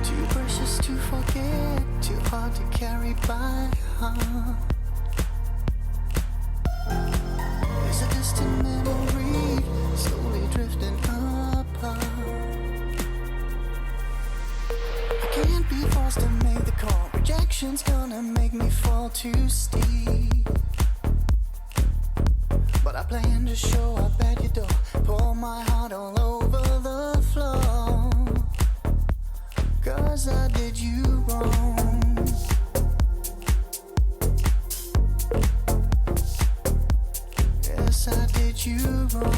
Too precious to forget, too hard to carry by heart. It's a distant memory, slowly drifting apart. I can't be forced to make the call. Rejection's gonna make me fall too steep. But I plan to show up at your door, pour my heart all over the floor. 'Cause I did you wrong. Yes, I did you wrong.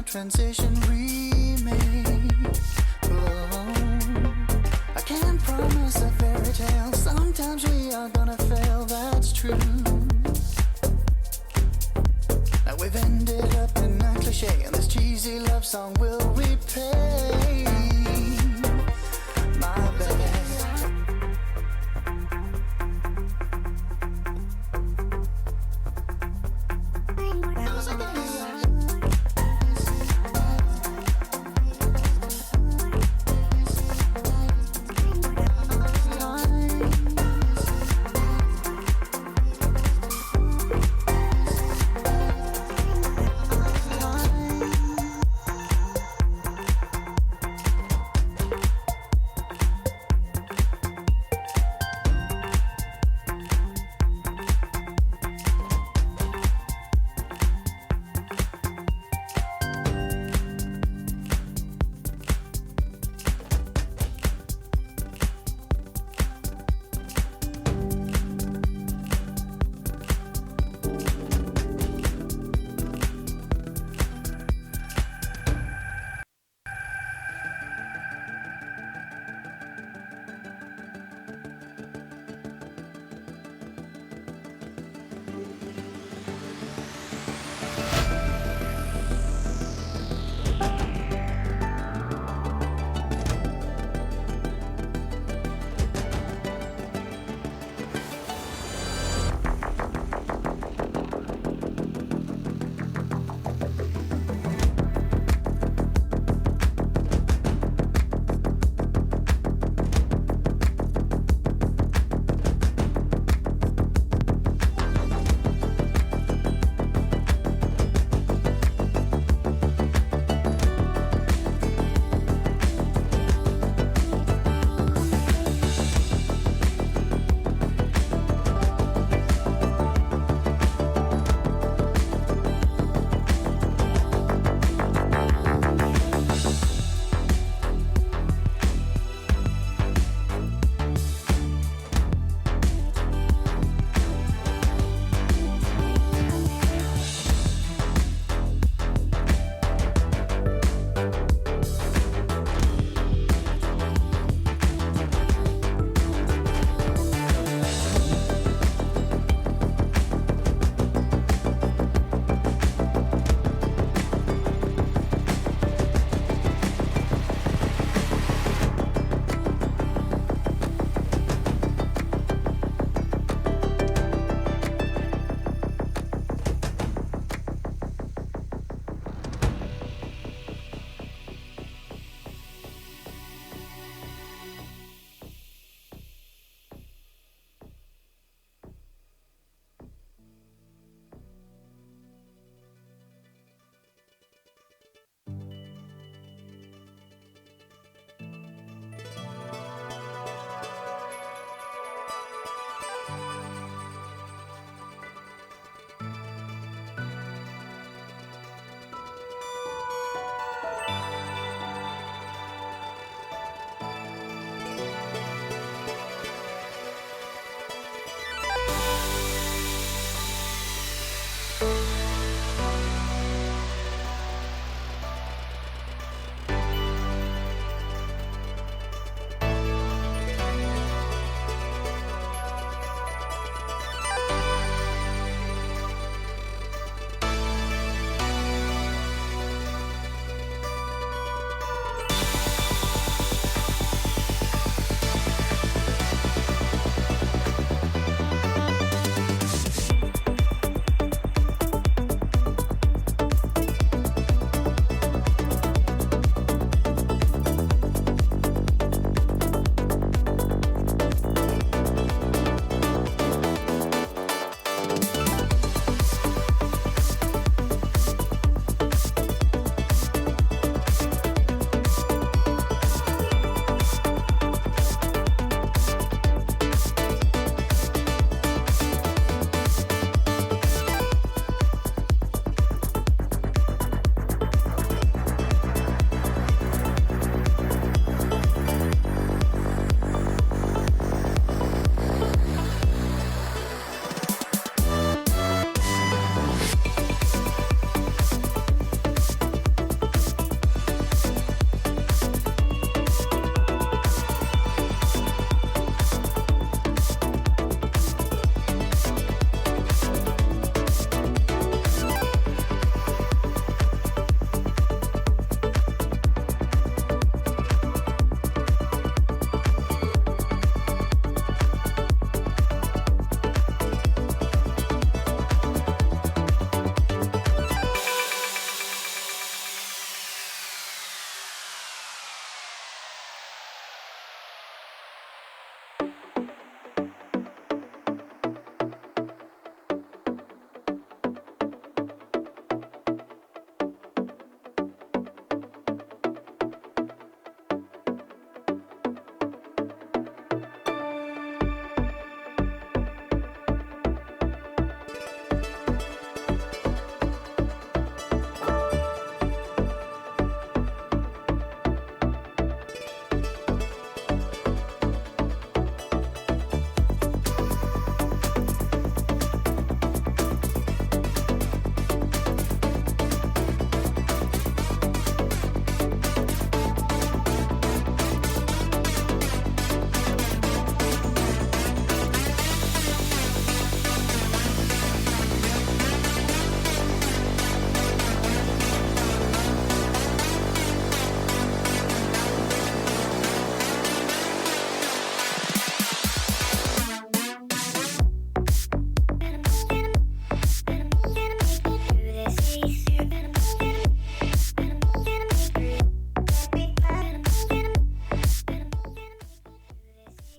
Transition remade. Oh, I can't promise a fairy tale. Sometimes we are gonna fail, that's true. Now we've ended up in a cliche, and this cheesy love song will repay my bad.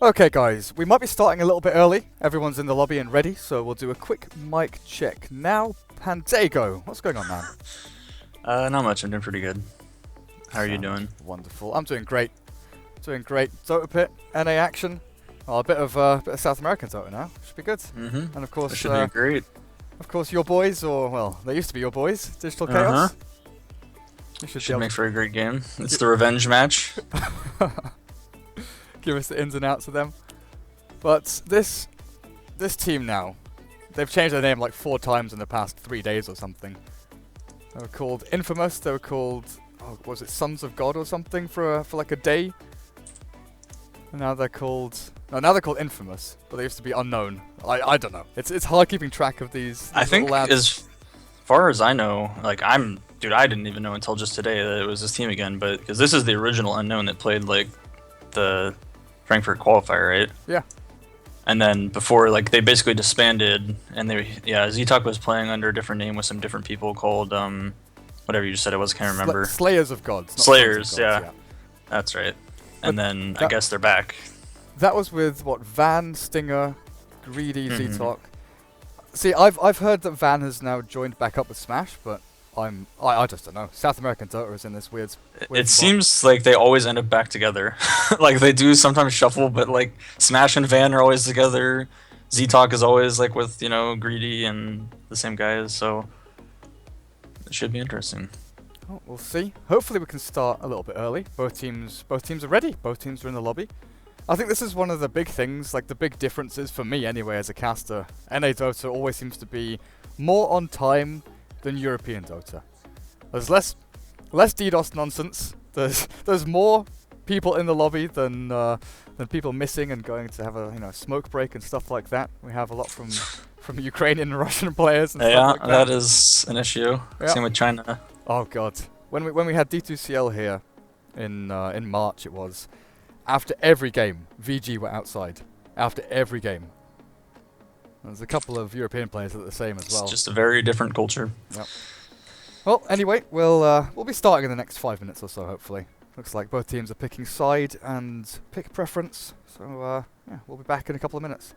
Okay, guys, we might be starting a little bit early. Everyone's in the lobby and ready, so we'll do a quick mic check now. Pantego, what's going on, man? Not much. I'm doing pretty good. How are you doing? Wonderful. I'm doing great. Doing great. DotaPit, NA action. Well, a bit of South American Dota now. Should be good. Mm-hmm. And of course, That should be great. Of course, your boys, or well, they used to be your boys, Digital Chaos. You Should make for a great game. It's the revenge match. Give us the ins and outs of them. But this team now, they've changed their name like 4 times in the past 3 days or something. They were called Infamous. They were called, was it Sons of God or something for like a day? And now they're called Infamous, but they used to be Unknown. I don't know. It's hard keeping track of these. I think lads. as far as I know, like I didn't even know until just today that it was this team again. But because this is the original Unknown that played like the Frankfurt qualifier, right? Yeah. And then before, like they basically disbanded, and ZTalk was playing under a different name with some different people called whatever you just said it was. I can't remember. Slayers of Gods. Not Slayers, Sons of Gods, yeah. That's right. But And then I guess they're back. That was with what, Van, Stinger, Greedy, ZTalk. See, I've heard that Van has now joined back up with Smash, but I just don't know. South American Dota is in this weird It spot. seems like they always end up back together. Like they do sometimes shuffle, but like Smash and Van are always together. ZTalk is always like with Greedy and the same guys, so it should be interesting. Oh, we'll see. Hopefully we can start a little bit early. Both teams are ready. Both teams are in the lobby. I think this is one of the big things, like the big differences for me anyway as a caster. NA Dota always seems to be more on time than European Dota. There's less DDoS nonsense. There's more people in the lobby than people missing and going to have a smoke break and stuff like that. We have a lot from Ukrainian and Russian players and stuff like that. That is an issue. Yeah. Same with China. Oh god, when we had D2CL here in March, it was after every game VG were outside after every game. There's a couple of European players that are the same as well. It's just a very different culture. Yep. Well, anyway, we'll be starting in the next 5 minutes or so, hopefully. Looks like both teams are picking side and pick preference. So yeah, we'll be back in a couple of minutes.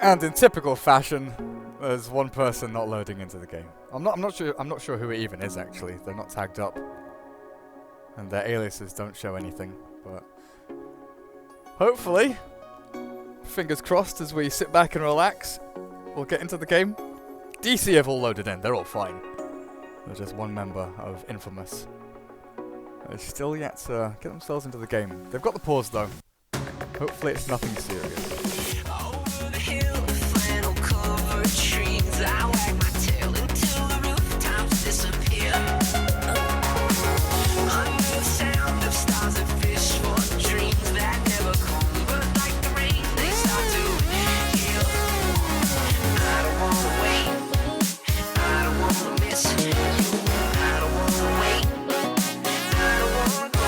And in typical fashion, there's one person not loading into the game. I'm not sure who it even is actually. They're not tagged up. And their aliases don't show anything, but hopefully, fingers crossed as we sit back and relax, we'll get into the game. DC have all loaded in, they're all fine. There's just one member of Infamous. They're still yet to get themselves into the game. They've got the pause though. Hopefully it's nothing serious. Over the hill, flannel covered trees. I wag my tail until the rooftops disappear. Under the sound of stars and fish for dreams that never come, but like the rain, they start to heal. I don't wanna wait. I don't wanna miss you. I don't wanna wait. I don't wanna go.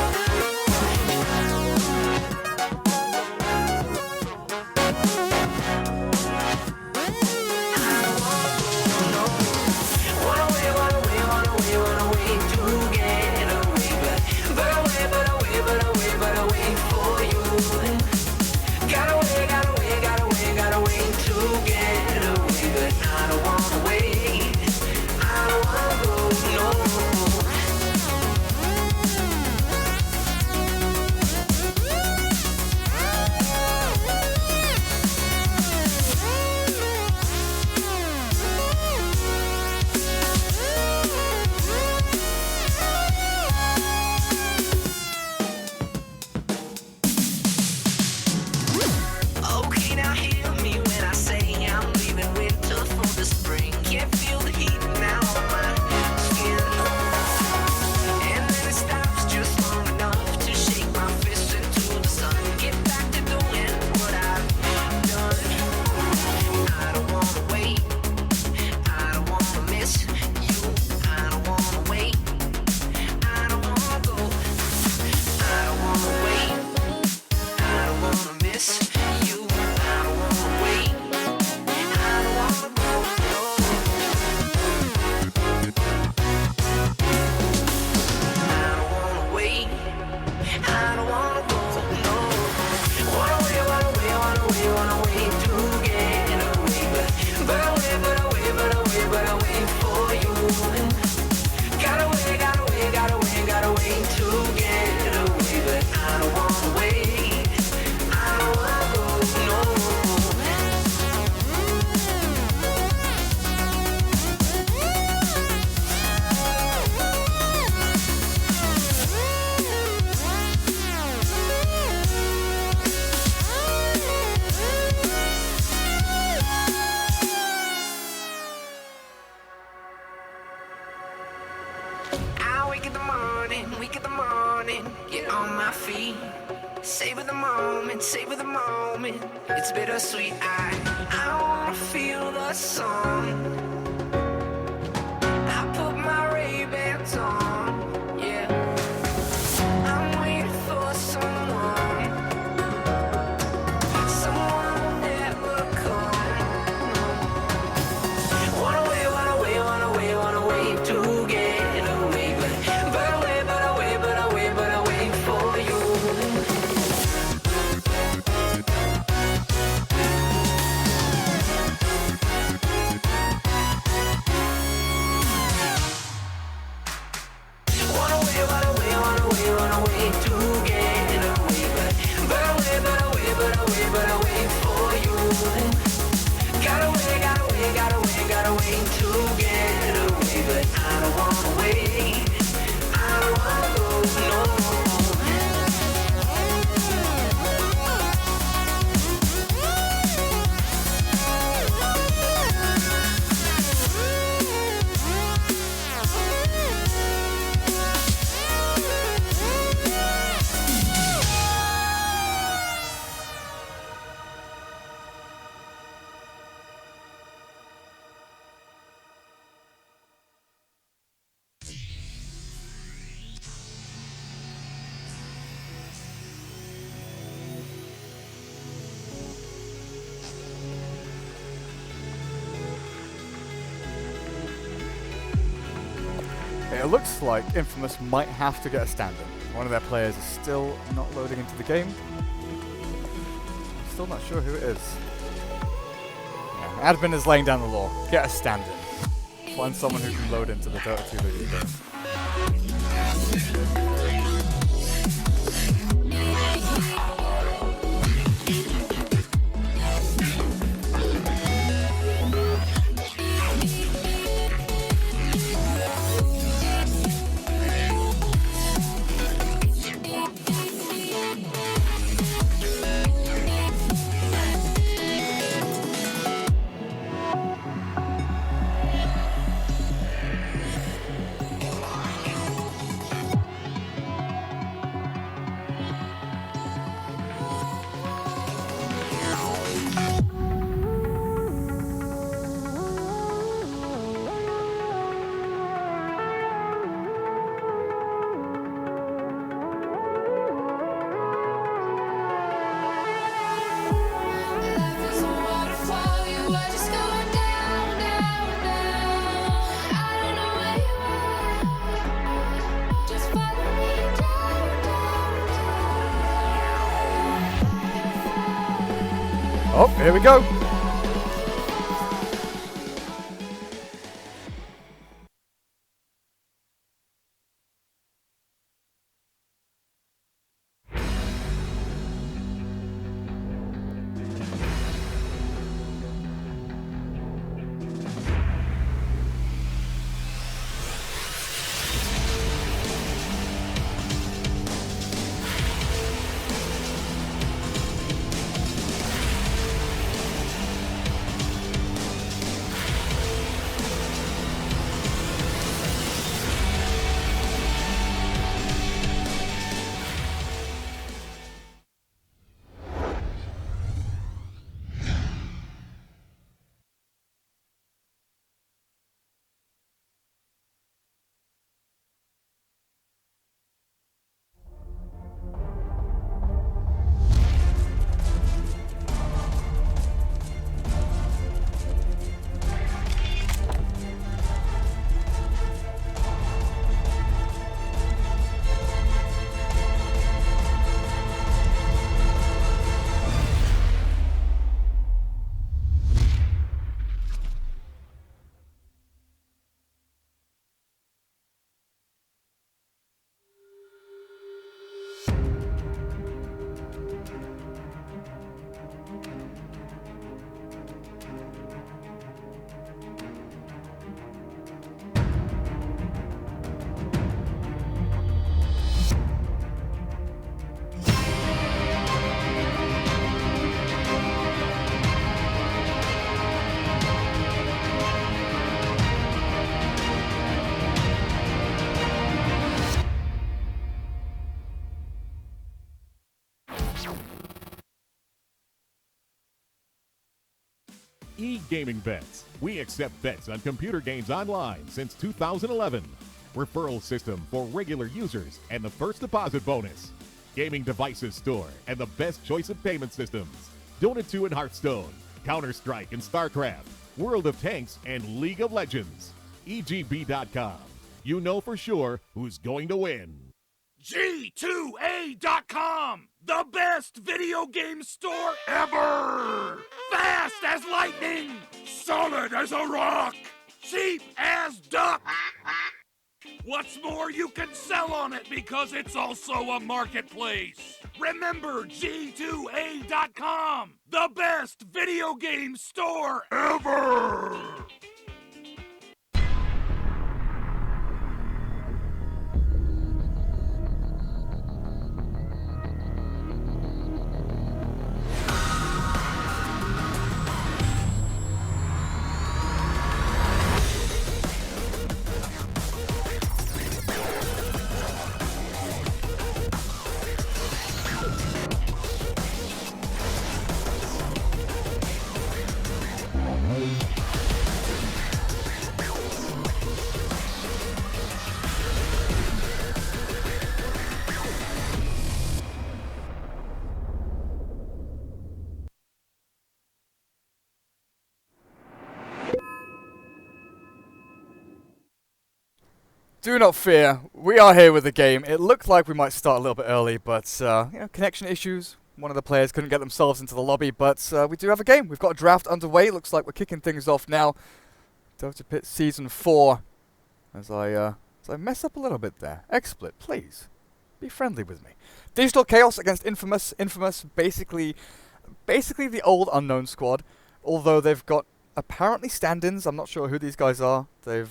Savor the moment, savor the moment. It's bittersweet. I wanna feel the sun. I put my Ray-Bans on, yeah. I'm waiting for someone. Someone will never come. Wanna wait, wanna wait, wanna wait, wanna wait to get away. But I wait, but I wait, but I wait, but I wait for you. Wanna wait, wanna wait, wanna wait, wanna wait to get away. But I wait, but I wait, but I wait, but I wait for you. Gotta wait, gotta wait, gotta wait, gotta wait to get away. But I don't wanna wait. I don't wanna go, no. It looks like Infamous might have to get a stand-in. One of their players is still not loading into the game. Still not sure who it is. Yeah, admin is laying down the law. Get a stand-in. Find someone who can load into the Dota 2 league game. Life is a waterfall, you are just going down, down, down. I don't know where you are. Just follow me down, down, down. Oh, here we go. e-gaming bets. We accept bets on computer games online since 2011. Referral system for regular users and the first deposit bonus. Gaming devices store and the best choice of payment systems. Dota 2 and Hearthstone, Counter-Strike and StarCraft, World of Tanks and League of Legends. EGB.com. You know for sure who's going to win. G2A.com, the best video game store ever! Fast as lightning, solid as a rock, cheap as duck. What's more, you can sell on it because it's also a marketplace. Remember G2A.com, the best video game store ever! Do not fear, we are here with the game. It looked like we might start a little bit early, but connection issues. One of the players couldn't get themselves into the lobby, but we do have a game. We've got a draft underway. Looks like we're kicking things off now. DotaPit Season 4. As I mess up a little bit there. XSplit, please. Be friendly with me. Digital Chaos against Infamous. Infamous, basically the old Unknown squad. Although they've got apparently stand-ins. I'm not sure who these guys are. They've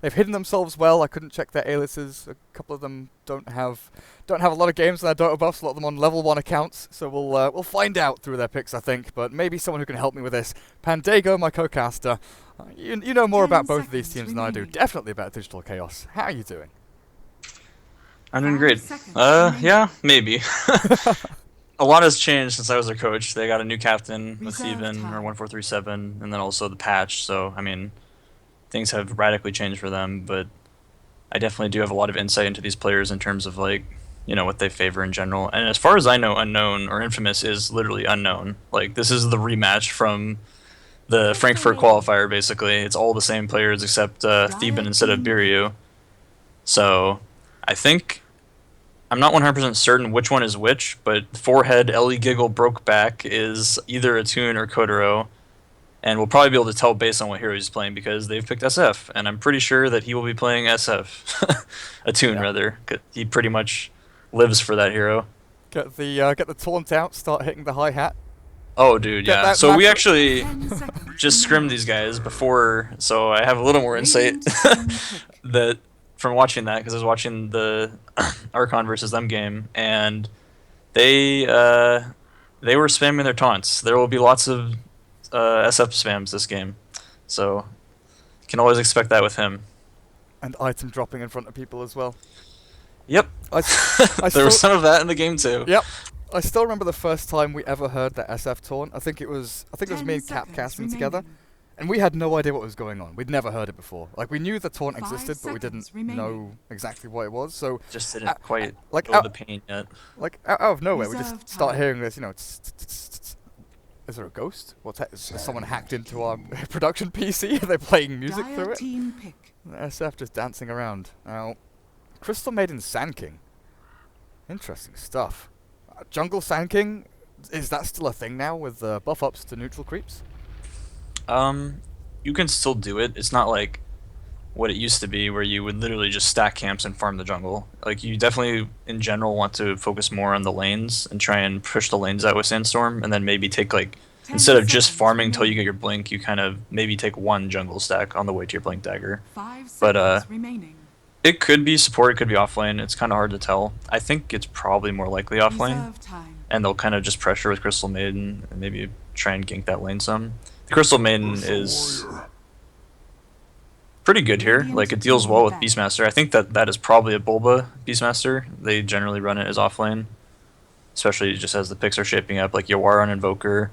hidden themselves well. I couldn't check their aliases. A couple of them don't have a lot of games in their Dota buffs. A lot of them on level 1 accounts. So we'll find out through their picks, I think. But maybe someone who can help me with this. Pandago, my co-caster. You know more about both of these teams than I do. Definitely about Digital Chaos. How are you doing? I'm doing great. Yeah, maybe. A lot has changed since I was their coach. They got a new captain with Steven, or 1437, and then also the patch. So, I mean, things have radically changed for them, but I definitely do have a lot of insight into these players in terms of, like, you know, what they favor in general. And as far as I know, Unknown, or Infamous, is literally unknown. Like, this is the rematch from the Frankfurt qualifier, basically. It's all the same players except Theban instead of Biryu. So, I think... I'm not 100% certain which one is which, but Forehead, Ellie Giggle, Broke Back is either Attune or Kotaro, and we'll probably be able to tell based on what hero he's playing because they've picked SF, and I'm pretty sure that he will be playing SF. Attune, rather. He pretty much lives for that hero. Get the taunt out, start hitting the hi-hat. Oh, dude, yeah. So we actually just scrimmed these guys before, so I have a little more insight that... from watching that, because I was watching the Archon versus them game, and they were spamming their taunts. There will be lots of SF spams this game, so you can always expect that with him. And item dropping in front of people as well. Yep. There was some of that in the game too. Yep. I still remember the first time we ever heard that SF taunt. I think it was me and Cap casting together. And we had no idea what was going on. We'd never heard it before. Like, we knew the taunt existed, but we didn't know exactly what it was. So just didn't quite like feel the pain yet. Like, out of nowhere, we just start hearing this, you know, is there a ghost? Has someone hacked into our production PC? Are they playing music through it? SF just dancing around. Now, Crystal Maiden Sand King. Interesting stuff. Jungle Sand King, is that still a thing now with buff ups to neutral creeps? You can still do it. It's not like what it used to be where you would literally just stack camps and farm the jungle. Like, you definitely, in general, want to focus more on the lanes and try and push the lanes out with Sandstorm, and then maybe take, like, instead of just farming until you get your blink, you kind of maybe take one jungle stack on the way to your blink dagger. But, it could be support, it could be offlane. It's kind of hard to tell. I think it's probably more likely offlane, and they'll kind of just pressure with Crystal Maiden and maybe try and gank that lane some. The Crystal Maiden is pretty good here. Like, it deals well with Beastmaster. I think that is probably a Bulba Beastmaster. They generally run it as offlane, especially just as the picks are shaping up. Like, Yawar on Invoker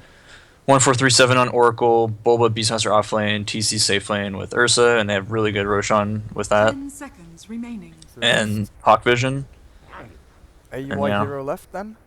1437 on Oracle, Bulba Beastmaster off lane, TC safe lane with Ursa, and they have really good Roshan with that, 10 seconds remaining. and Hawk Vision. AUI yeah. hero left then?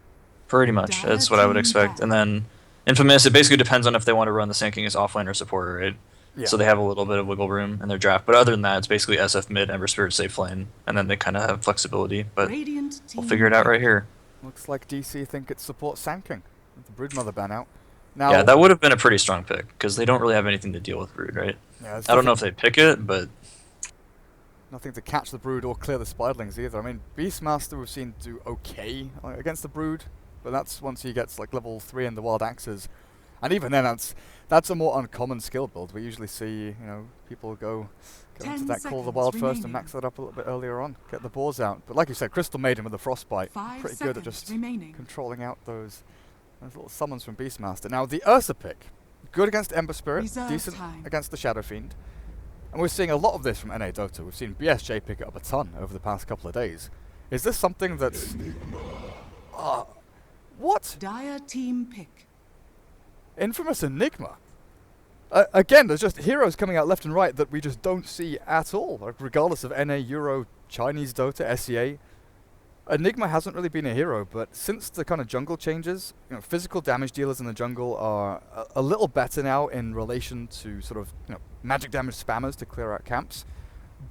Pretty much, that's what I would expect. And then Infamous, it basically depends on if they want to run the Sand King as offlane or supporter, right? Yeah. So they have a little bit of wiggle room in their draft. But other than that, it's basically SF mid, Ember Spirit safe lane, and then they kind of have flexibility. But Radiant we'll team figure it out right here. Looks like DC think it supports Sand King with the Broodmother ban out. Now, Yeah, that would have been a pretty strong pick, because they don't really have anything to deal with Brood, right? yeah, I don't know if they pick it, but nothing to catch the Brood or clear the Spiderlings either. I mean, Beastmaster we've seen do okay against the Brood, but that's once he gets like level 3 in the Wild Axes. And even then, that's a more uncommon skill build. We usually see, people go into 10 that Call of the seconds Wild first and remaining. max that up a little bit earlier on, get the boars out. But like you said, Crystal Maiden with the Frostbite, 5 pretty good at seconds just remaining. controlling out those little summons from Beastmaster. Now, the Ursa pick, good against Ember Spirit, Reserve decent time. against the Shadow Fiend. And we're seeing a lot of this from NA Dota. We've seen BSJ pick it up a ton over the past couple of days. Is this something that's... what? Dire team pick. Infamous Enigma? Again, there's just heroes coming out left and right that we just don't see at all, like, regardless of NA, Euro, Chinese Dota, SEA. Enigma hasn't really been a hero, but since the kind of jungle changes, physical damage dealers in the jungle are a little better now in relation to sort of magic damage spammers to clear out camps.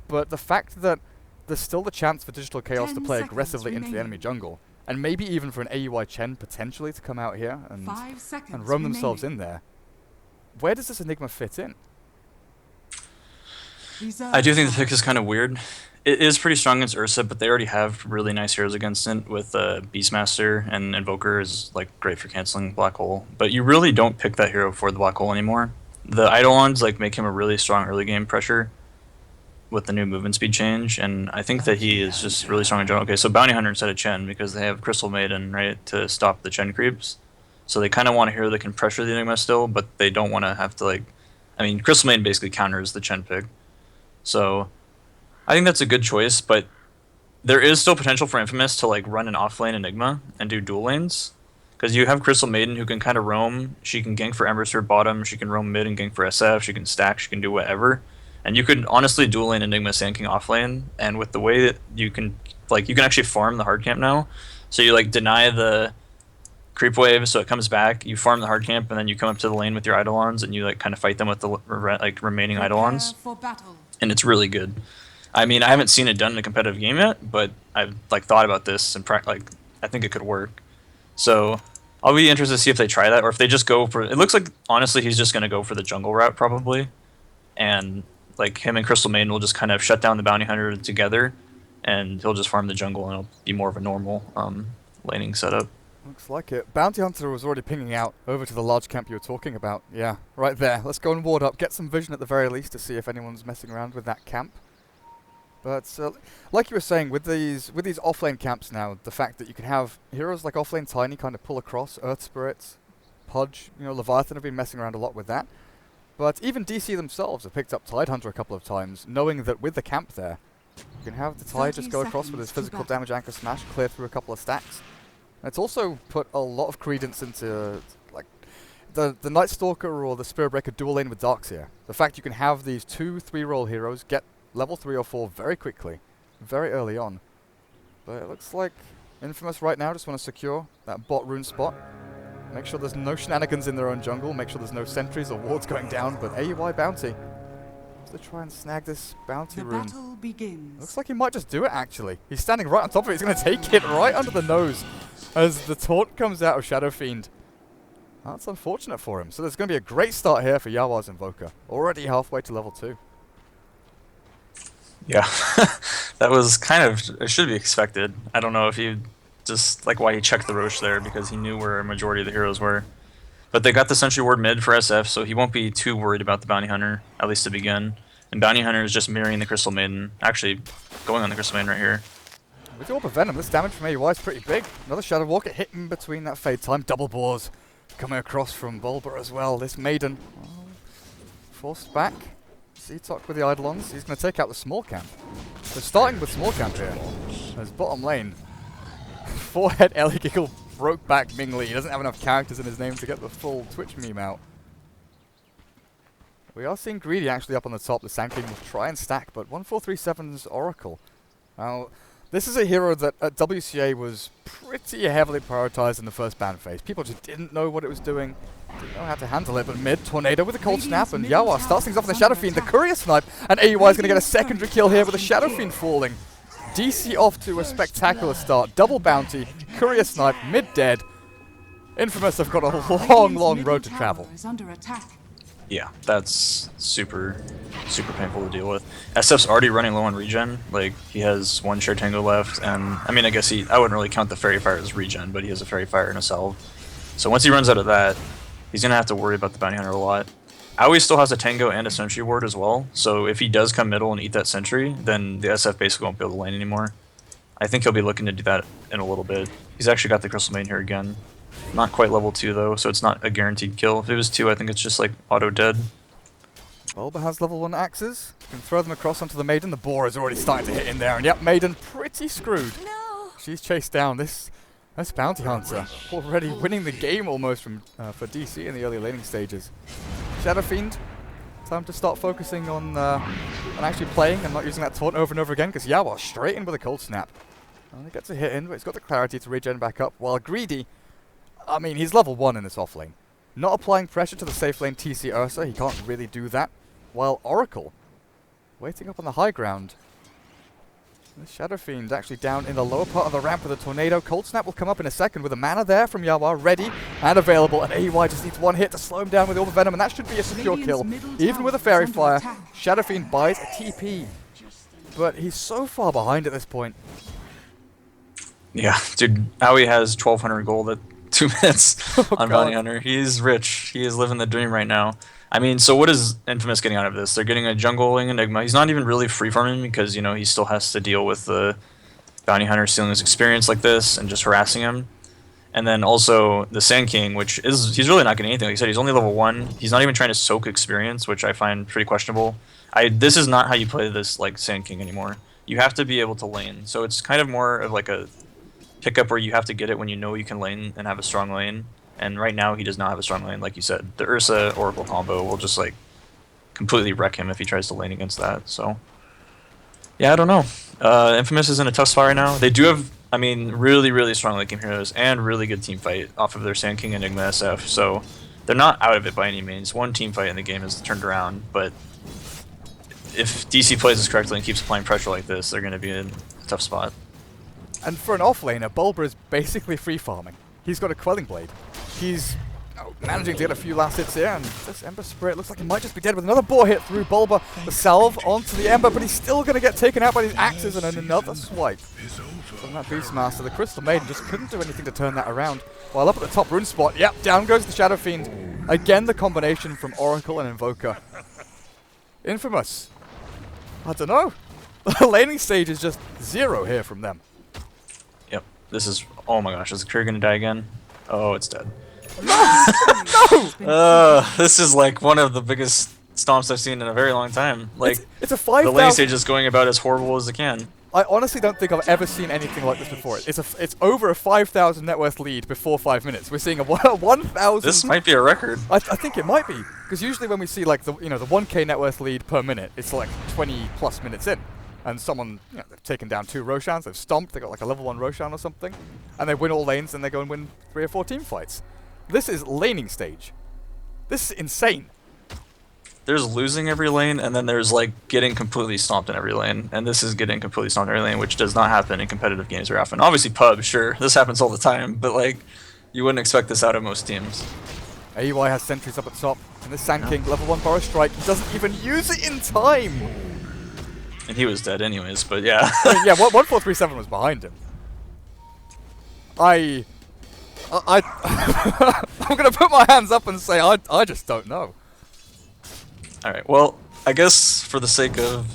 But the fact that there's still the chance for Digital Chaos to 10 play seconds aggressively into the remaining. enemy jungle, and maybe even for an AUI Chen potentially to come out here 5 seconds and roam themselves remaining. in there, where does this Enigma fit in? Reserve I do think the time. pick is kind of weird. It is pretty strong against Ursa, but they already have really nice heroes against it with Beastmaster, and Invoker is like great for canceling Black Hole. But you really don't pick that hero for the Black Hole anymore. The Eidolons make him a really strong early game pressure with the new movement speed change, and I think that he is just really strong in general. Okay, so Bounty Hunter instead of Chen, because they have Crystal Maiden, right, to stop the Chen creeps. So they kind of want a hero that can pressure the Enigma still, but they don't want to have to Crystal Maiden basically counters the Chen pick. So I think that's a good choice, but there is still potential for Infamous to run an off-lane Enigma and do dual lanes. Because you have Crystal Maiden who can kind of roam. She can gank for Ember Spirit bottom, she can roam mid and gank for SF, she can stack, she can do whatever. And you could honestly dual lane Enigma Sand King off lane, and with the way that you can actually farm the hard camp now. So you deny the creep wave so it comes back, you farm the hard camp, and then you come up to the lane with your Eidolons and you kind of fight them with the remaining Eidolons. Prepare for battle. And it's really good. I mean, I haven't seen it done in a competitive game yet, but I've thought about this and I think it could work. So I'll be interested to see if they try that, or if they just go for. It looks like honestly he's just gonna go for the jungle route probably, and him and Crystal Maiden will just kind of shut down the Bounty Hunter together, and he'll just farm the jungle and it'll be more of a normal laning setup. Looks like it. Bounty Hunter was already pinging out over to the large camp you were talking about. Yeah, right there. Let's go and ward up, get some vision at the very least to see if anyone's messing around with that camp. But like you were saying, with these offlane camps now, the fact that you can have heroes like offlane Tiny kind of pull across, Earth Spirits, Pudge, Leviathan have been messing around a lot with that. But even DC themselves have picked up Tidehunter a couple of times, knowing that with the camp there, you can have the Tide 30 just go across with his seconds to physical battle. damage anchor smash, clear through a couple of stacks. And it's also put a lot of credence into the Night Stalker or the Spirit Breaker dual lane with Darkseer. The fact you can have these 2-3 roll heroes get level 3 or 4 very quickly, very early on. But it looks like Infamous right now just want to secure that bot rune spot. Make sure there's no shenanigans in their own jungle, make sure there's no sentries or wards going down, but AUI bounty. To try and snag this bounty The rune. battle begins. Looks like he might just do it actually. He's standing right on top of it, he's going to take it right under the nose as the taunt comes out of Shadow Fiend. That's unfortunate for him. So there's going to be a great start here for Yawa's Invoker. Already halfway to level 2. Yeah, that was it should be expected. I don't know if he just why he checked the Roche there, because he knew where a majority of the heroes were. But they got the Sentry Ward mid for SF, so he won't be too worried about the Bounty Hunter, at least to begin. And Bounty Hunter is just mirroring the Crystal Maiden, actually going on the Crystal Maiden right here. With the Orb of Venom, this damage from AUI is pretty big. Another Shadow Walker hitting between that Fade Time. Double Boars coming across from Bulba as well. This Maiden forced back. Z-Talk with the Eidolons. He's going to take out the small camp. So starting with small camp here, as bottom lane. Forehead Ellie Giggle Brokeback Mingli. He doesn't have enough characters in his name to get the full Twitch meme out. We are seeing Greedy actually up on the top. The Sand King will try and stack, but 1437's Oracle. Now, this is a hero that at WCA was pretty heavily prioritized in the first ban phase. People just didn't know what it was doing, didn't know how to handle it, but mid, Tornado with a cold snap, and Yawa starts things off with the Shadow Fiend, the Courier Snipe, and AUI is going to get a secondary kill here with the Shadow Fiend falling. DC off to a spectacular start. Double bounty, Courier Snipe, mid dead. Infamous have got a long road to travel. Is under attack. Yeah, that's super painful to deal with. SF's already running low on regen. Like, he has 1 Share Tango left, and I mean, I guess I wouldn't really count the Fairy Fire as regen, but he has a Fairy Fire and a Salve. So once he runs out of that, he's gonna have to worry about the Bounty Hunter a lot. Aoi still has a Tango and a Sentry Ward as well, so if he does come middle and eat that Sentry, then the SF basically won't be able to lane anymore. I think he'll be looking to do that in a little bit. He's actually got the Crystal Maiden here again. Not quite level 2 though, so it's not a guaranteed kill. If it was 2, I think it's just like auto dead. Bulba has level 1 axes. Can throw them across onto the Maiden. The Boar is already starting to hit in there, and yep, Maiden pretty screwed. No. She's chased down. This Bounty Hunter already winning the game almost from for DC in the early laning stages. Shadow Fiend, time to start focusing on actually playing and not using that taunt over and over again, because Yawa straight in with a cold snap. And he gets a hit in, but he's got the clarity to regen back up, while Greedy, I mean, he's level 1 in this off lane. Not applying pressure to the safe lane TC Ursa, he can't really do that. While Oracle, waiting up on the high ground. The Shadow Fiend actually down in the lower part of the ramp with a Tornado. Cold Snap will come up in a second with a mana there from Yawa, ready and available. And AUI just needs 1 hit to slow him down with all the Venom, and that should be a secure kill. Even with a Fairy Fire, Shadow Fiend buys a TP. But he's so far behind at this point. Yeah, dude, Aoi has 1,200 gold at 2 minutes on Bounty Hunter. He's rich. He is living the dream right now. I mean, so what is Infamous getting out of this? They're getting a jungling Enigma. He's not even really free farming because, you know, he still has to deal with the Bounty Hunter stealing his experience like this and just harassing him. And then also the Sand King, which is, he's really not getting anything. Like I said, he's only level 1. He's not even trying to soak experience, which I find pretty questionable. This is not how you play this, like, Sand King anymore. You have to be able to lane. So it's kind of more of like a pickup where you have to get it when you know you can lane and have a strong lane. And right now he does not have a strong lane, like you said. The Ursa Oracle combo will just like completely wreck him if he tries to lane against that. So yeah, I don't know. Infamous is in a tough spot right now. They do have, I mean, really strong late game heroes and really good team fight off of their Sand King Enigma SF. So they're not out of it by any means. One team fight in the game is turned around, but if DC plays this correctly and keeps applying pressure like this, they're going to be in a tough spot. And for an offlaner, Bulba is basically free farming. He's got a Quelling Blade. He's managing to get a few last hits here, and this Ember Spirit looks like he might just be dead with another Boar hit through Bulba. The salve onto the Ember, but he's still going to get taken out by these axes, and then another swipe from that Beastmaster. The Crystal Maiden just couldn't do anything to turn that around. While up at the top rune spot, yep, down goes the Shadow Fiend. Again, the combination from Oracle and Invoker. Infamous. I don't know. The laning stage is just 0 here from them. Yep, this is, oh my gosh, is the Courier gonna die again? Oh, it's dead. No! This is like one of the biggest stomps I've seen in a very long time. Like, it's a the 5,000. lane stage is going about as horrible as it can. I honestly don't think I've ever seen anything like this before. It's over a 5,000 net worth lead before 5 minutes. We're seeing a 1,000. This might be a record. I think it might be, because usually when we see like the 1K net worth lead per minute, it's like 20 plus minutes in, and someone they've taken down 2 Roshans, they've stomped, they got like a level 1 Roshan or something, and they win all lanes, and they go and win 3 or 4 team fights. This is laning stage. This is insane. There's losing every lane, and then there's like getting completely stomped in every lane, and this is getting completely stomped in every lane, which does not happen in competitive games very often. Obviously pub, sure, this happens all the time, but like, you wouldn't expect this out of most teams. AUI has sentries up at top, and this Sand King, level 1 Burrow Strike, he doesn't even use it in time! And he was dead anyways, but yeah. Yeah, 1437 was behind him. I'm gonna put my hands up and say I just don't know. Alright, well, I guess for the sake of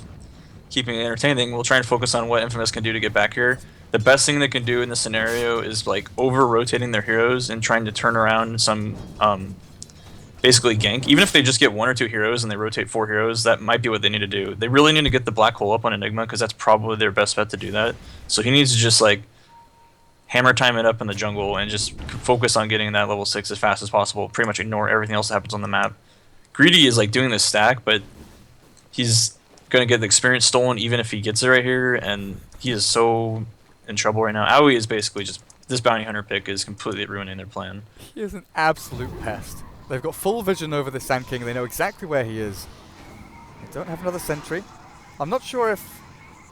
keeping it entertaining, we'll try and focus on what Infamous can do to get back here. The best thing they can do in this scenario is like over-rotating their heroes and trying to turn around some, basically gank. Even if they just get 1 or 2 heroes and they rotate 4 heroes, that might be what they need to do. They really need to get the Black Hole up on Enigma, because that's probably their best bet to do that. So he needs to just like hammer time it up in the jungle and just focus on getting that level 6 as fast as possible. Pretty much ignore everything else that happens on the map. Greedy is like doing this stack, but he's gonna get the experience stolen even if he gets it right here, and he is so in trouble right now. Aoi is basically just, this bounty hunter pick is completely ruining their plan. He is an absolute pest. They've got full vision over the Sand King. They know exactly where he is. They don't have another sentry. I'm not sure if...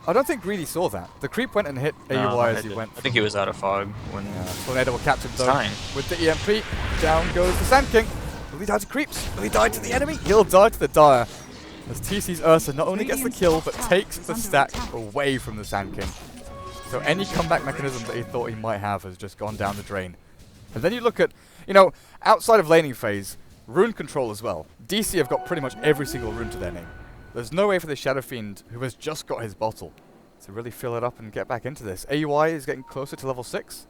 I don't think Greedy saw that. The creep went and hit AUI as he went. I think he was out of fog when... Tornado will catch him though. Fine. With the EMP, down goes the Sand King. Will he die to creeps? Will he die to the enemy? He'll die to the Dire. As TC's Ursa not only gets the kill, but takes the stack away from the Sand King. So any comeback mechanism that he thought he might have has just gone down the drain. And then you look at, you know, outside of laning phase, rune control as well. DC have got pretty much every single rune to their name. There's no way for the Shadow Fiend, who has just got his bottle, to really fill it up and get back into this. AUI is getting closer to level 6.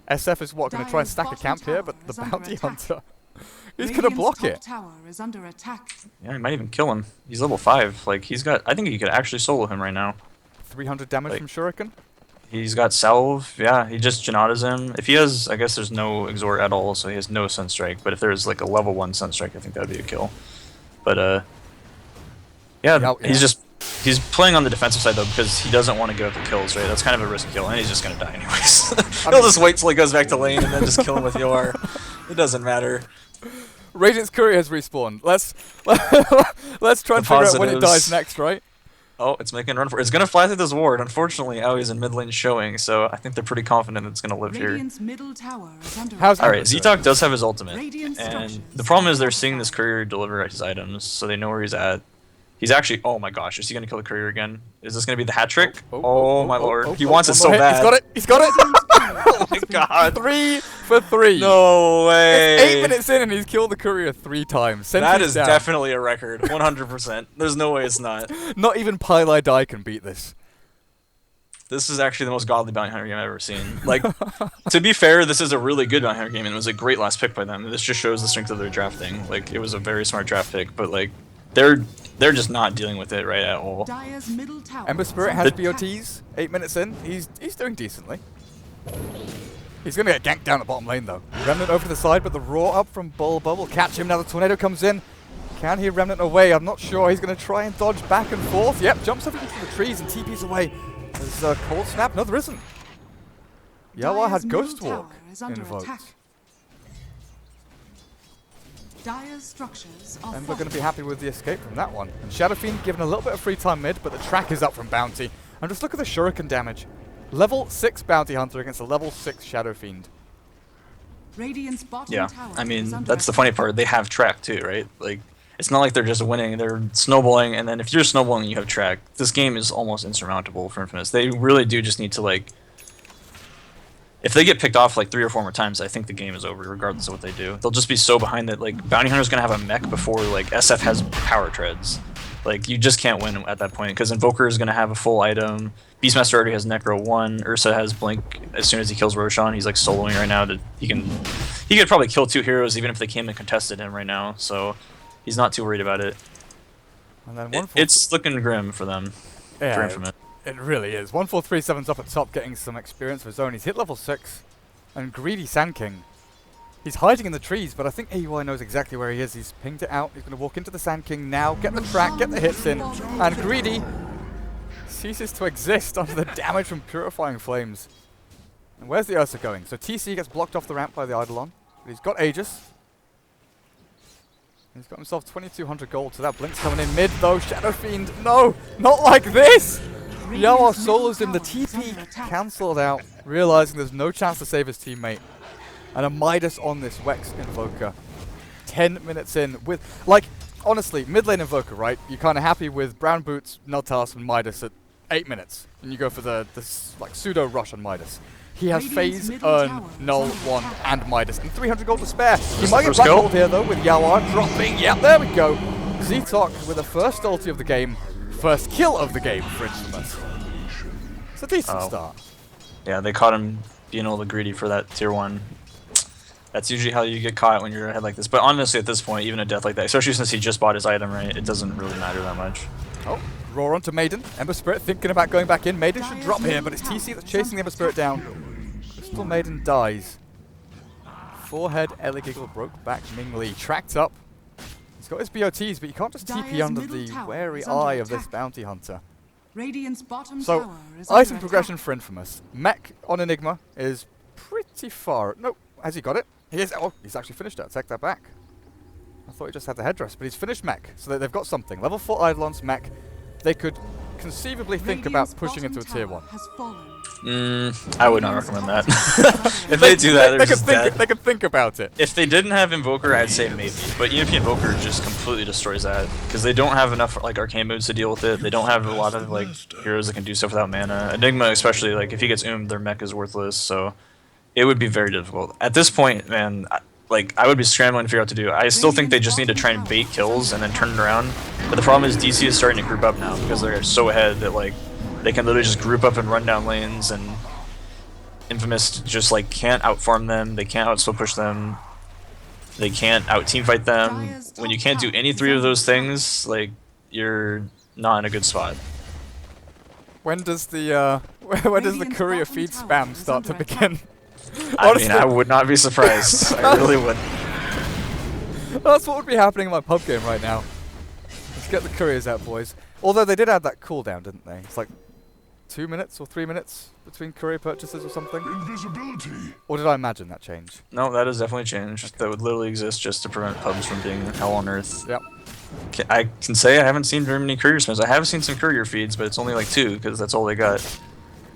SF is what, going to try and stack a camp here, but the Bounty Hunter, he's going to block it. Tower is under attack. Yeah, he might even kill him. He's level 5. Like, he's got... I think he could actually solo him right now. 300 damage Like- from Shuriken. He's got Salve. Yeah, he just Janatas him. If he has... I guess there's no Exort at all, so he has no Sunstrike. But if there's, like, a level 1 Sunstrike, I think that would be a kill. But, yeah, he's just... He's playing on the defensive side, though, because he doesn't want to give up the kills, right? That's kind of a risky kill, and he's just going to die anyways. He'll just wait till he goes back to lane and then just kill him with Yoar. It doesn't matter. Radiant's Courier has respawned. Let's try and figure out when it dies next, right? Oh, it's making a run for it. It's going to fly through this ward. Unfortunately, Aoi's in mid lane showing, so I think they're pretty confident it's going to live here. Radiant's middle tower is under How's attack. Alright, Z-Talk does have his ultimate, Radiant and structures the problem is they're seeing this courier deliver his items, so they know where he's at. He's actually... Oh my gosh, is he going to kill the courier again? Is this going to be the hat trick? Oh my lord. He wants it so bad. He's got it! He's got it! Oh my god. 3 for 3. No way. It's 8 minutes in and he's killed the courier 3 times. That Sentry's is down. definitely a record. 100%. There's no way it's not. Not even Pile Die can beat this. This is actually the most godly bounty hunter game I've ever seen. Like, to be fair, this is a really good bounty hunter game, and it was a great last pick by them. This just shows the strength of their drafting. Like, it was a very smart draft pick, but like, they're just not dealing with it right at all. Dire's middle tower Ember is Spirit under has attack. BOTs. 8 minutes in. He's doing decently. He's going to get ganked down the bottom lane, though. Remnant over to the side, but the roar up from Bulba will catch him. Now the Tornado comes in. Can he Remnant away? I'm not sure. He's going to try and dodge back and forth. Yep, jumps up into the trees and TP's away. There's a cold snap. No, there isn't. Yawa Dire's had middle Ghost Walk tower is under invoked. attack. Dire's structures are And we're going to be happy with the escape from that one. And Shadow Fiend given a little bit of free time mid, but the track is up from Bounty. And just look at the Shuriken damage. Level 6 Bounty Hunter against a level 6 Shadow Fiend. Radiant's bottom Yeah, tower I mean, is under that's the attack. funny part. They have track too, right? Like, it's not like they're just winning. They're snowballing, and then if you're snowballing, you have track. This game is almost insurmountable for Infamous. They really do just need to, like... If they get picked off like 3 or 4 more times, I think the game is over, regardless of what they do. They'll just be so behind that, like, Bounty Hunter's gonna have a mech before, like, SF has power treads. Like, you just can't win at that point, because Invoker is gonna have a full item. Beastmaster already has Necro 1. Ursa has Blink as soon as he kills Roshan. He's, like, soloing right now. He could probably kill 2 heroes even if they came and contested him right now, so he's not too worried about it. And then It's looking grim for them, for yeah, Infamous. it really is. 1437's up at top getting some experience for his own. He's hit level 6. And Greedy Sand King. He's hiding in the trees, but I think AUI knows exactly where he is. He's pinged it out. He's going to walk into the Sand King now, get the track, get the hits in. And Greedy ceases to exist under the damage from Purifying Flames. And where's the Ursa going? So TC gets blocked off the ramp by the Eidolon. But he's got Aegis. He's got himself 2200 gold, so that Blink's coming in mid though. Shadow Fiend, no! Not like this! Yawa solos him, the TP cancelled out, realizing there's no chance to save his teammate. And a Midas on this Wex Invoker. 10 minutes in with, like, honestly, mid lane Invoker, right? You're kind of happy with Brown Boots, Nultas, and Midas at 8 minutes. And you go for the like, pseudo rush on Midas. He has Radiant's Phase, middle Urn, tower Null, is under 1, attack. and Midas. And 300 gold to spare. He might get first black kill. gold here, though, with Yawa dropping. Yep, there we go. Z-Talk with the first ulti of the game. First kill of the game for Infamous. It's a decent start. Yeah, they caught him being a little greedy for that tier 1. That's usually how you get caught when you're ahead like this. But honestly, at this point, even a death like that, especially since he just bought his item, right, it doesn't really matter that much. Oh, roar onto Maiden. Ember Spirit thinking about going back in. Maiden should drop here, but it's TC that's chasing the Ember Spirit down. Crystal Maiden dies. Forehead, Eligiggle, broke back Ming Li. Tracked up. He's got his BOTs, but you can't just TP Dire's under middle the tower wary is under eye of this attack. bounty hunter. Radiant's bottom So, tower is under item progression attack. for Infamous. Mech on Enigma is pretty far. No, has he got it? He is. Oh, he's actually finished it. Take that back. I thought he just had the headdress, but he's finished Mech. So they've got something. Level 4 Eidolon's Mech. They could conceivably think Radiant's about pushing into a bottom tier tower 1. has fallen. I would not recommend that. If they do that, they're They just dead. could think about it. If they didn't have Invoker, I'd say maybe. But EMP Invoker just completely destroys that because they don't have enough like arcane moves to deal with it. They don't have a lot of like heroes that can do stuff without mana. Enigma, especially, like if he gets their mech is worthless. So it would be very difficult at this point, man. I would be scrambling to figure out what to do. I still think they just need to try and bait kills and then turn it around. But the problem is DC is starting to group up now because they're so ahead that like they can literally just group up and run down lanes, and Infamous just like can't outfarm them. They can't out-split push them. They can't out-teamfight them. When you can't do any three of those things, like you're not in a good spot. When does the when does the Radiant's courier bottom feed tower spam is start to under begin? I mean, I would not be surprised. I really wouldn't. That's what would be happening in my pub game right now. Let's get the couriers out, boys. Although they did add that cooldown, didn't they? It's like 2 minutes or 3 minutes between courier purchases or something. Invisibility. Or did I imagine that change? No, that has definitely changed. That would literally exist just to prevent pubs from being hell on earth. Yep. I can say I haven't seen very many courier spins. I have seen some courier feeds, but it's only like 2 because that's all they got.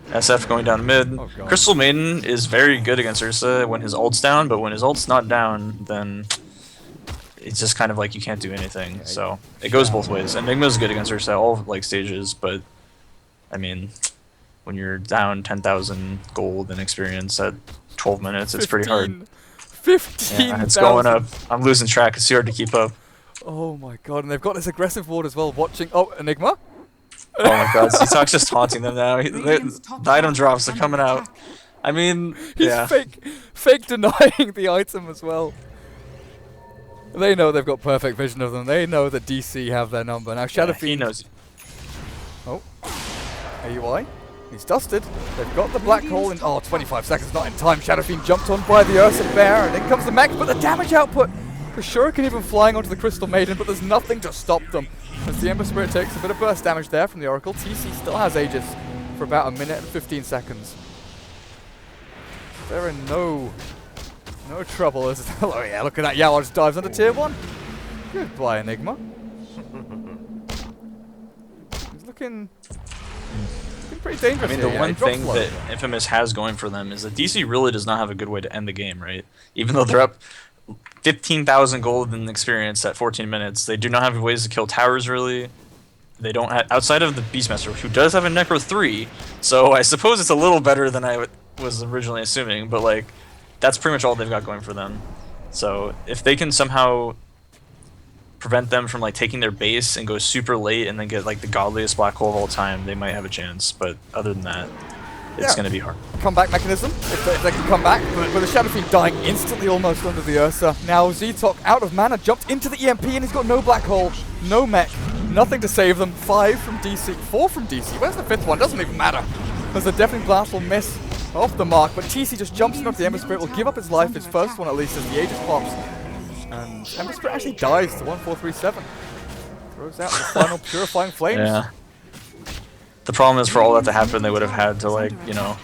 SF going down mid. Oh, God. Crystal Maiden is very good against Ursa when his ult's down, but when his ult's not down, then it's just kind of like you can't do anything. So it goes both ways. Enigma's good against Ursa at all like stages, but I mean, when you're down 10,000 gold and experience at 12 minutes, it's pretty hard. 15,000. Yeah, it's going up. I'm losing track. It's hard to keep up. Oh my god, and they've got this aggressive ward as well, watching... Oh, Enigma? Oh my god, Seatalk's just taunting them now. Radiant's top The item tower drops is are under coming out. attack. I mean, He's yeah. fake denying the item as well. They know they've got perfect vision of them. They know that DC have their number. Now Shadow He Fiend... knows. Oh. AUI. He's dusted. They've got the black hole in... Oh, 25 seconds, not in time. Shadow Fiend jumped on by the Ursa Bear, and in comes the mech, but the damage output... The Shuriken even flying onto the Crystal Maiden, but there's nothing to stop them. As the Ember Spirit takes a bit of burst damage there from the Oracle, TC still has Aegis for about a minute and 15 seconds. They're in no trouble. Oh yeah, look at that. Yawa just dives under tier 1. Goodbye, Enigma. He's looking pretty dangerous. I mean, here, the yeah. one He drops thing low. that Infamous has going for them is that DC really does not have a good way to end the game, right? Even though they're up 15,000 gold in experience at 14 minutes, they do not have ways to kill towers, really. They don't have, outside of the Beastmaster, who does have a Necro 3, so I suppose it's a little better than I was originally assuming, but like, that's pretty much all they've got going for them. So if they can somehow prevent them from like taking their base and go super late and then get like the godliest black hole of all time, they might have a chance, but other than that, it's Yeah. going to be hard. Comeback mechanism, if they can come back, but with the Shadow Fiend dying instantly almost under the Ursa. Now Zetok, out of mana, jumped into the EMP and he's got no black hole, no mech, nothing to save them. 5 from DC, 4 from DC. Where's the 5th one? Doesn't even matter. As the Deafening Blast will miss off the mark, but TC just jumps in onto the Ember Spirit, will give up his life, his first one at least, as the Aegis pops. And Ember Spirit actually dies to 1437. Throws out the final Purifying Flames. Yeah. The problem is for all that to happen, they would have had to like, you know,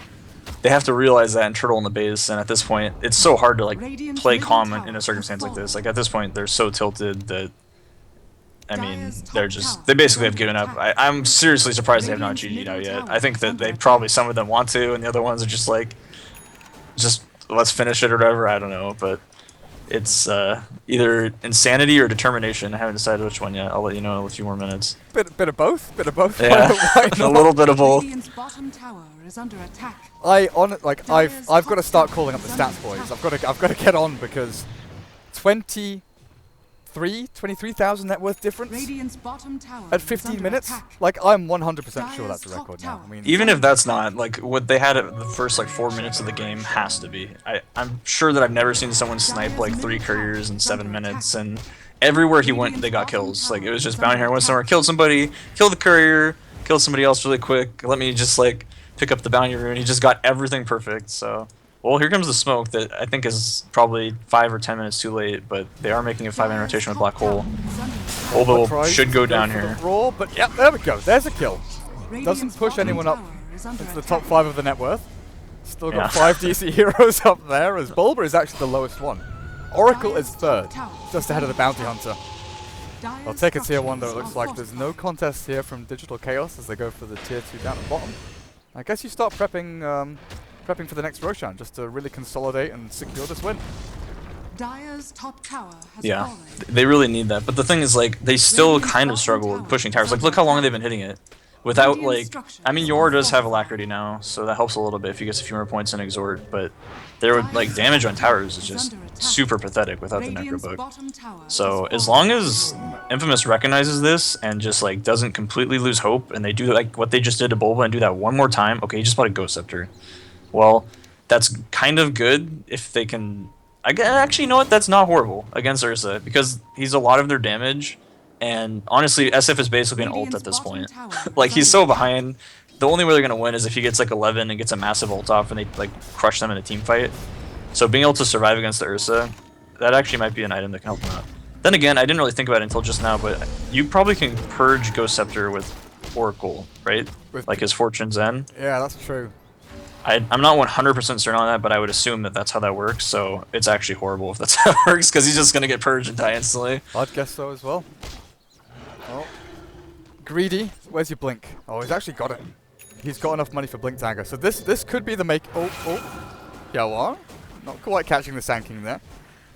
they have to realize that and turtle in the base, and at this point, it's so hard to like play calm in a circumstance like this. Like at this point, they're so tilted that, I mean, they basically have given up. I'm seriously surprised they have not GG'd out yet. I think that they probably, some of them want to, and the other ones are just like, just let's finish it or whatever, I don't know, but it's either insanity or determination. I haven't decided which one yet. I'll let you know in a few more minutes. Bit of both. Yeah, Why a not? little bit of both. Radiant's bottom tower is under attack. I've got to start calling up the stats, boys. I've got to get on because 23,000 net worth difference Radiant's bottom tower at is 15 under minutes. attack. Like I'm 100% sure that's a record now. I mean, Even if that's not, like, what they had at the first, like, 4 minutes of the game has to be. I'm sure that I've never seen someone snipe, like, 3 couriers in 7 minutes, and everywhere he went, they got kills. Like, it was just bounty hunter went somewhere, killed somebody, killed the courier, killed somebody else really quick, let me just, like, pick up the bounty rune. He just got everything perfect, so Well, here comes the smoke that I think is probably 5 or 10 minutes too late, but they are making a 5-man rotation with Black Hole. Olbo Tries should to go down for the here. Raw, but yeah, there we go. There's a kill. Doesn't push anyone up into into the top 5 of the net worth. Still got Yeah. 5 DC heroes up there, as Bulber is actually the lowest one. Oracle is third, just ahead of the Bounty Hunter. I'll take a tier 1 though. It looks like there's no contest here from Digital Chaos as they go for the tier 2 down at the bottom. I guess you start prepping for the next Roshan just to really consolidate and secure this win. Dire's top tower has Yeah, fallen. they really need that. But the thing is, like, they still kind of struggle with pushing towers. Like, look how long they've been hitting it. Without, like, I mean, Yor does have Alacrity now, so that helps a little bit if he gets a few more points in Exhort, but their, like, damage on towers is just super pathetic without the Radiant's Necrobook. bottom tower So, has as fallen. long as Infamous recognizes this and just, like, doesn't completely lose hope, and they do, like, what they just did to Bulba and do that one more time, okay, he just bought a Ghost Scepter. Well, that's kind of good if they can... Actually, you know what? That's not horrible against Ursa, because he's a lot of their damage, and honestly, SF is basically an ult at this point. Like, he's so behind. The only way they're going to win is if he gets, like, 11 and gets a massive ult off and they, like, crush them in a team fight. So being able to survive against the Ursa, that actually might be an item that can help him out. Then again, I didn't really think about it until just now, but you probably can purge Ghost Scepter with Oracle, right? Like his Fortune's End. Yeah, that's true. I'm not 100% certain on that, but I would assume that that's how that works, so it's actually horrible if that's how it works, because he's just going to get purged and die instantly. I'd guess so as well. Oh. Greedy, where's your blink? Oh, he's actually got it. He's got enough money for Blink Dagger. So this could be the make... Oh. Yeah, what? Not quite catching the Sanking there.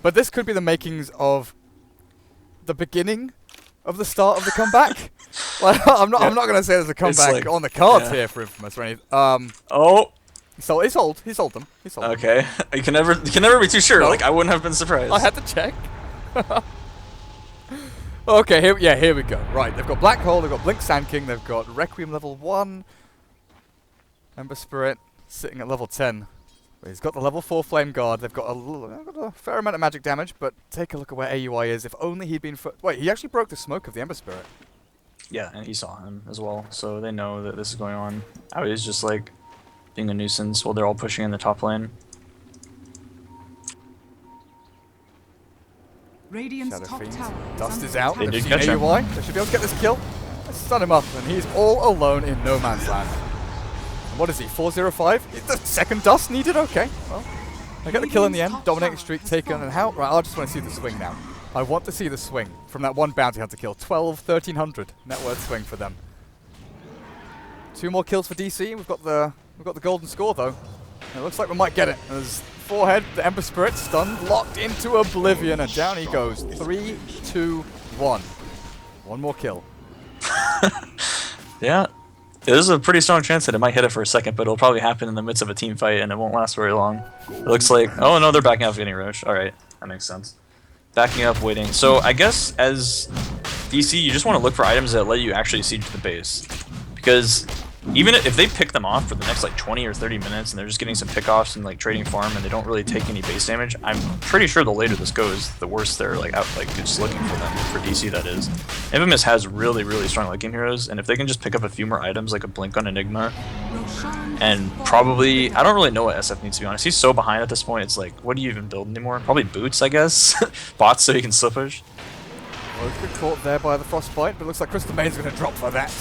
But this could be the makings of the beginning of the start of the comeback. Like, I'm not going to say there's a comeback like- on the cards yeah. here for Infamous or anything. Oh, So he's sold them. He's sold them. okay. You can never be too sure. No. Like, I wouldn't have been surprised. I had to check. Okay, here we go. Right, they've got Black Hole, they've got Blink Sand King, they've got Requiem level 1, Ember Spirit sitting at level 10. He's got the level 4 Flame Guard, they've got a fair amount of magic damage, but take a look at where AUI is. If only he'd been... Wait, he actually broke the smoke of the Ember Spirit. Yeah, and he saw him as well, so they know that this is going on. Aoi is just, like, being a nuisance while they're all pushing in the top lane. Radiant's Shadow top Fiend. tower Dust under is out. attack. They They've did seen catch him. AUI. They should be able to get this kill. Let's stun him up, and he's all alone in no man's land. What is he, 405? Is the second dust needed? Okay, well, I get the kill in the end. Dominating streak taken, and how? Right, I just want to see the swing now. I want to see the swing from that one bounty hunter kill. 1300 net worth swing for them. 2 more kills for DC. We've got the golden score though. It looks like we might get it. There's forehead, the Ember Spirit stunned, locked into oblivion, and down he goes. 3, 2, 1. One more kill. Yeah, there's a pretty strong chance that it might hit it for a second, but it'll probably happen in the midst of a team fight and it won't last very long. It looks like... Oh no, they're backing up getting Roche. Alright, that makes sense. Backing up, waiting. So I guess as DC, you just want to look for items that let you actually siege the base. Because even if they pick them off for the next like 20 or 30 minutes and they're just getting some pickoffs and like trading farm and they don't really take any base damage, I'm pretty sure the later this goes, the worse they're like out, like just looking for them, for DC that is. Infamous has really, really strong late game heroes, and if they can just pick up a few more items like a Blink on Enigma, Roshan and has fallen probably, under I don't really know what SF needs to be honest. He's so behind at this point, it's like, what do you even build anymore? Probably boots, I guess? Bots so he can slip push. Well, good caught there by the Frostbite, but it looks like Crystal Main's going to drop for that.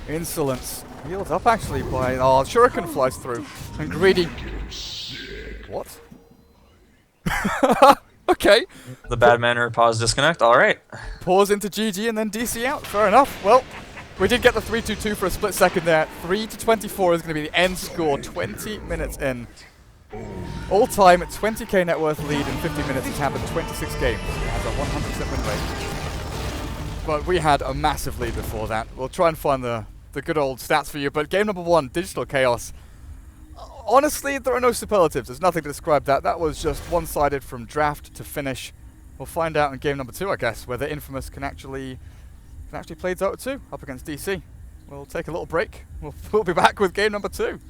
Insolence. Healed up actually by... Oh, Shuriken flies through. And Greedy... What? Okay. The bad manner pause disconnect, alright. Pause into GG and then DC out. Fair enough. Well, we did get the 3-2-2 for a split second there. 3-24 is going to be the end score. 20 minutes in. All time at 20k net worth lead in 50 minutes. He's happened 26 games. He has a 100% win rate. But we had a massive lead before that. We'll try and find the good old stats for you. But game number 1, Digital Chaos. Honestly, there are no superlatives. There's nothing to describe that. That was just one-sided from draft to finish. We'll find out in game number 2, I guess, whether Infamous can actually play Dota 2 up against DC. We'll take a little break. We'll be back with game number 2.